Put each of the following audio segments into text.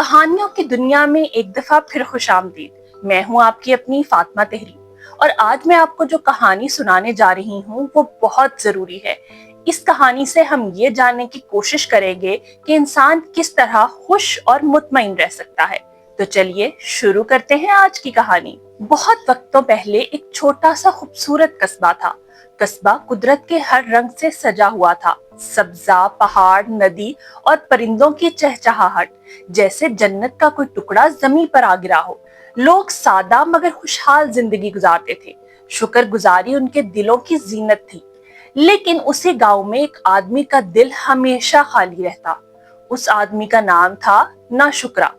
कहानियों की दुनिया में एक दफा फिर खुशामदीद। मैं हूं आपकी अपनी फातिमा तहरी और आज मैं आपको जो कहानी सुनाने जा रही हूं वो बहुत जरूरी है। इस कहानी से हम ये जानने की कोशिश करेंगे कि इंसान किस तरह खुश और मुतमईन रह सकता है। तो चलिए शुरू करते हैं आज की कहानी। बहुत वक्तों पहले एक छोटा सा खूबसूरत कस्बा था। कस्बा कुदरत के हर रंग से सजा हुआ था। सब्जा, पहाड़, नदी और परिंदों की चहचहाहट जैसे जन्नत का कोई टुकड़ा जमीन पर आ गिरा हो। लोग सादा मगर खुशहाल जिंदगी गुजारते थे। शुक्रगुजारी उनके दिलों की जीनत थी। लेकिन उसी गांव में एक आदमी का दिल हमेशा खाली रहता। उस आदमी का नाम था नाशुक्रा।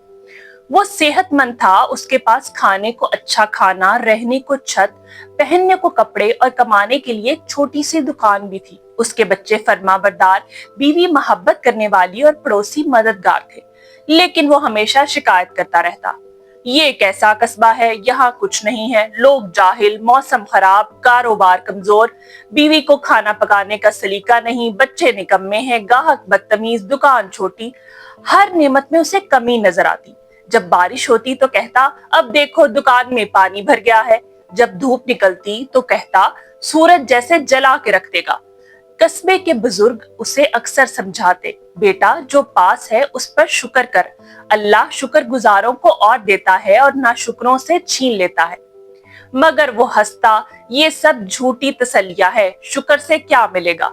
वो सेहतमंद था, उसके पास खाने को अच्छा खाना, रहने को छत, पहनने को कपड़े और कमाने के लिए एक छोटी सी दुकान भी थी। उसके बच्चे फरमाबरदार, बीवी मोहब्बत करने वाली और पड़ोसी मददगार थे। लेकिन वो हमेशा शिकायत करता रहता। ये कैसा कस्बा है, यहाँ कुछ नहीं है, लोग जाहिल, मौसम खराब, कारोबार कमजोर, बीवी को खाना पकाने का सलीका नहीं, बच्चे निकम्मे हैं, ग्राहक बदतमीज, दुकान छोटी। हर नेमत में उसे कमी नजर आती। जब बारिश होती तो कहता, अब देखो दुकान में पानी भर गया है। जब धूप निकलती तो कहता, सूरज जैसे जला के रख देगा। कस्बे के बुजुर्ग उसे अक्सर समझाते, बेटा जो पास है उस पर शुक्र कर, अल्लाह शुक्रगुजारों को और देता है और नाशुकरों से छीन लेता है। मगर वो हंसता, ये सब झूठी तसल्लियां है, शुक्र से क्या मिलेगा।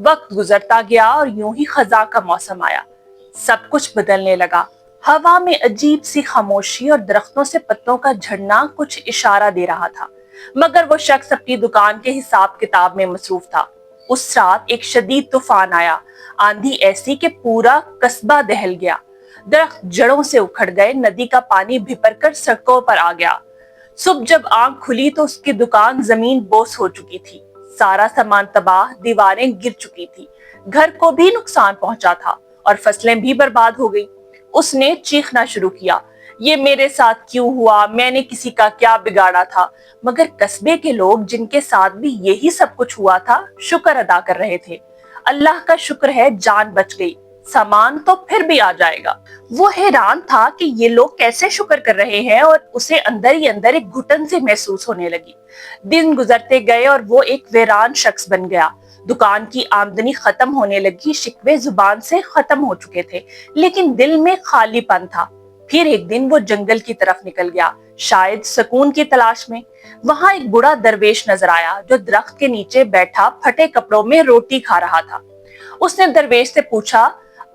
वक्त गुजरता गया और यूं ही खजा का मौसम आया। सब कुछ बदलने लगा। हवा में अजीब सी खामोशी और दरख्तों से पत्तों का झड़ना कुछ इशारा दे रहा था। मगर वो शख्स अपनी दुकान के हिसाब किताब में मसरूफ था। उस रात एक शदीद तूफान आया। आंधी ऐसी कि पूरा कस्बा दहल गया। दरख्त जड़ों से उखड़ गए, नदी का पानी भिपर कर सड़कों पर आ गया। सुबह जब आंख खुली तो उसकी दुकान जमीन बोस हो चुकी थी। सारा सामान तबाह, दीवारें गिर चुकी थी, घर को भी नुकसान पहुंचा था और फसलें भी बर्बाद हो गई। उसने चीखना शुरू किया, ये मेरे साथ क्यों हुआ, मैंने किसी का क्या बिगाड़ा था। मगर कस्बे के लोग जिनके साथ भी यही सब कुछ हुआ था, शुक्र अदा कर रहे थे। अल्लाह का शुक्र है जान बच गई, सामान तो फिर भी आ जाएगा। वो हैरान था कि ये लोग कैसे शुक्र कर रहे हैं और उसे अंदर ही अंदर एक घुटन सी महसूस होने लगी। दिन गुजरते गए और वो एक वीरान शख्स बन गया। दुकान की आमदनी खत्म होने लगी, शिकवे जुबान से खत्म हो चुके थे, लेकिन दिल में खालीपन था। फिर एक दिन वो जंगल की तरफ निकल गया, शायद सुकून की तलाश में। वहां एक बूढ़ा दरवेश नजर आया जो दरख्त के नीचे बैठा फटे कपड़ों में रोटी खा रहा था। उसने दरवेश से पूछा,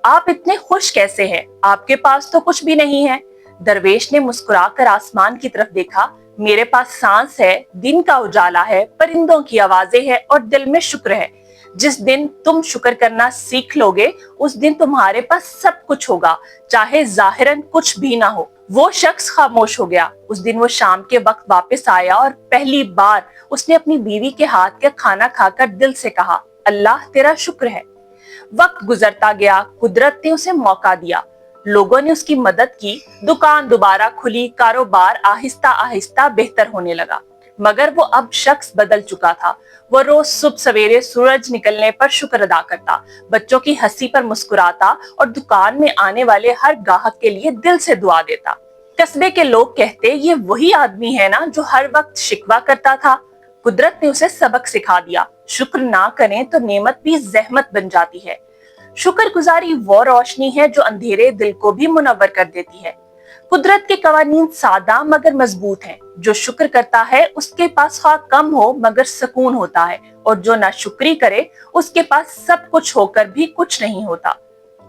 आप इतने खुश कैसे हैं? आपके पास तो कुछ भी नहीं है। दरवेश ने मुस्कुराकर आसमान की तरफ देखा, मेरे पास सांस है, दिन का उजाला है, परिंदों की आवाजें हैं और दिल में शुक्र है। जिस दिन तुम शुक्र करना सीख लोगे उस दिन तुम्हारे पास सब कुछ होगा, चाहे जाहिरन कुछ भी ना हो। वो शख्स खामोश हो गया। उस दिन वो शाम के वक्त वापस आया और पहली बार उसने अपनी बीवी के हाथ का खाना खाकर दिल से कहा, अल्लाह तेरा शुक्र है। वक्त गुजरता गया, कुदरत ने उसे मौका दिया, लोगों ने उसकी मदद की, दुकान दोबारा खुली, कारोबार आहिस्ता आहिस्ता बेहतर होने लगा। मगर वो अब शख्स बदल चुका था। वो रोज सुबह सवेरे सूरज निकलने पर शुक्र अदा करता, बच्चों की हंसी पर मुस्कुराता और दुकान में आने वाले हर ग्राहक के लिए दिल से दुआ देता। कस्बे के लोग कहते, ये वही आदमी है ना जो हर वक्त शिकवा करता था। कुदरत ने उसे सबक सिखा दिया, शुक्र ना करें तो नेमत भी जहमत बन जाती है। शुक्रगुजारी वो रोशनी है जो अंधेरे दिल को भी मुनव्वर कर देती है। कुदरत के कवानीन सादा मगर मजबूत हैं। जो शुक्र करता है उसके पास खा कम हो मगर सुकून होता है, और जो नाशुक्री करे उसके पास सब कुछ होकर भी कुछ नहीं होता।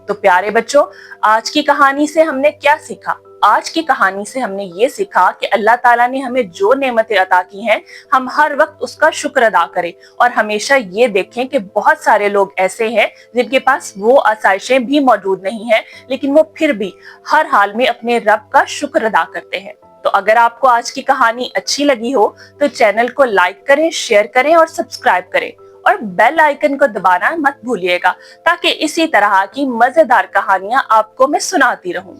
तो प्यारे बच्चों, आज की कहानी से हमने क्या सीखा? आज की कहानी से हमने ये सीखा कि अल्लाह ताला ने हमें जो नेमतें अता की हैं, हम हर वक्त उसका शुक्र अदा करें और हमेशा ये देखें कि बहुत सारे लोग ऐसे हैं जिनके पास वो आसाइशें भी मौजूद नहीं है, लेकिन वो फिर भी हर हाल में अपने रब का शुक्र अदा करते हैं। तो अगर आपको आज की कहानी अच्छी लगी हो तो चैनल को लाइक करें, शेयर करें और सब्सक्राइब करें और बेल आइकन को दबाना मत भूलिएगा, ताकि इसी तरह की मजेदार कहानियां आपको मैं सुनाती रहूं।